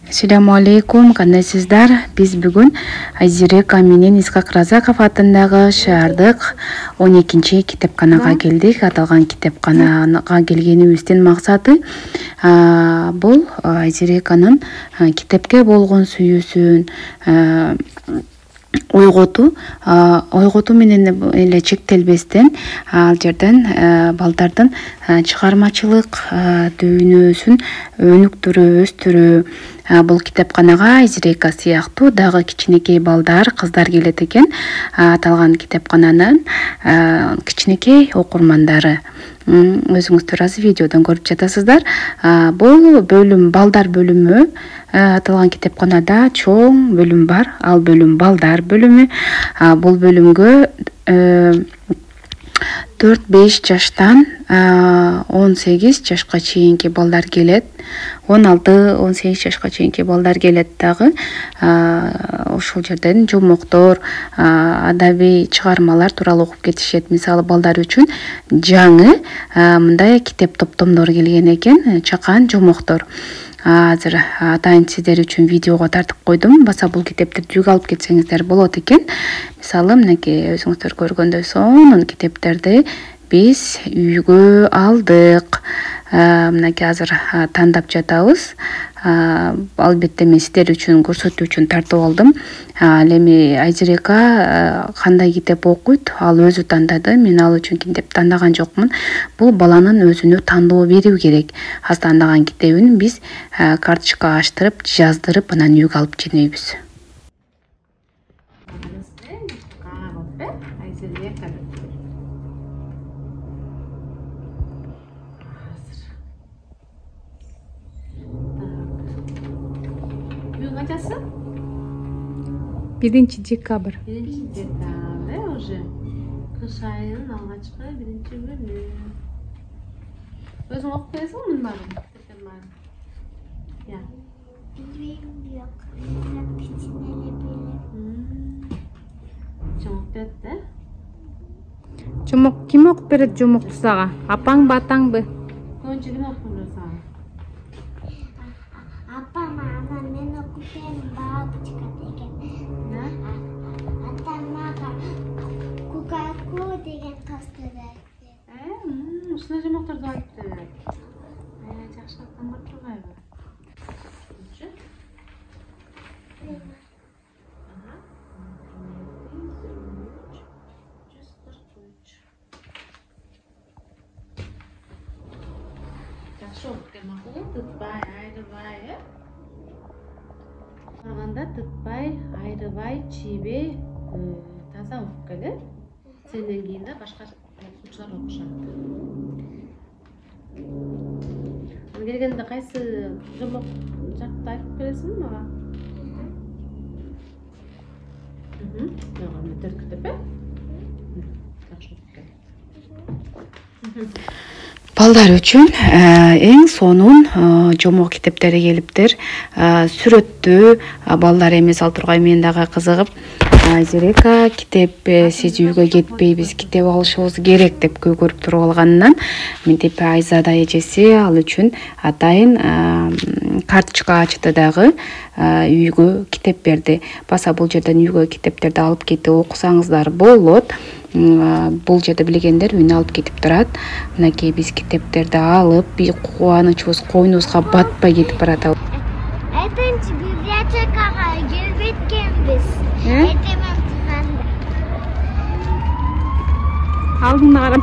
Assalamu alaikum, кандайсыздар? Биз бүгүн Айзирека менен Исхак Разаков атындагы шаардык 12-чи китепканага келдик. Аталган китепканага келгенибиздин максаты бул Айзиреканын китепке болгон сүйүүсүн ойготуу менен эле чектелбестен ал жерден балдардын чыгармачылык дүйнөсүн өнүктүрүү, өстүрүү. Бул китепканага Айзирека сыяктуу дагы кичинекей балдар, кыздар келет экен. Аталган китепкананын кичинекей окурмандары. Өзүңүздөр азыр видеодон көрүп жатасыздар. Бул бөлүм балдар бөлүмү. Аталган китепканада чоң бөлүм бар. Ал бөлүм балдар бөлүмү. Бул бөлүмгө 4-5 жаштан 18 жашка чейинки балдар келет. 16-18 жашка чейинки балдар келет дагы. Ошол жерден жомоктор, адабий чыгармалар тууралуу окуп кетишет. Мисалы, балдар үчүн жаңы мындай китеп топтомдору келген экен, чакан жомоктор. Азыр атайын сиздер үчүн видеого тартып койдум. Баса бул китептерди үйгө алып кетсеңиздер болот экен. Мисалы, мынакей өзүңүздөр көргөндөй сонун китептерди биз үйгө алдык. Мынакей азыр тандап жатабыз. Албетте мен сиздер үчүн көрсөтүү үчүн тартып алдым. Ал эми Айзирека кандай китеп окуйт, ал өзү тандады. Мен ал үчүн китеп тандаган жокмун. Бул баланын өзүнө тандоо берүү керек. Аз тандаган китебин биз карточка ачтырып, жаздырып, анан үйгө алып жөнөйбүз. Kaçası? 1 dekabr. 1 dekabr уже. Kış ayının algaçkı 1 günü. Özün okup koyarsın mı bunları? Ya. Bilmiyorum yok. Ben piçinleri bilirim. Çok kötü. Жомок ким окуп берет жомокту сага? Апаң ба, атаңбы? Önce kim okuyor sana? Apam anam men okup benim bağlı çıkartırken. Ne? Atam bana kukaku degen kastı verdi. Üstüne jomoktor da ayıptı. Жақсы аттан барып тургайбы? Üçü? Жақсы оқып келмақ ол, Тытбай, Айрыбай. Барғанда Тытбай, Айрыбай, Чебе таза оқып келет. Сенден кейін де башқа оқушылар оқышат. Келгенде кайсы жомок жакты айтып бересиң мага? Мага төрт китеп. Жакшы окуп кел. Балдар үчүн эң сонун жомок китептери келиптир. Сүрөттүү балдар эмес, ал тургай мен дагы кызыгып, Айзирека китеп сиз үйгө кетпейбиз, китеп алышыбыз керек деп көрүп туруп алганынан мынтип Айзада эжеси ал үчүн атайын карточка ачты дагы үйгө китеп берди. Баса бул жерден үйгө китептерди алып кетип окусаңыздар болот. Бул жерде билгендер үйүнө алып кетип турат. Мынакей биз китептерди алып, кубанычыбыз койнубузга батпай кетип баратабыз. Этинчи библиотекага келбеткенбиз. Этемем тузанда. Алдыңа карап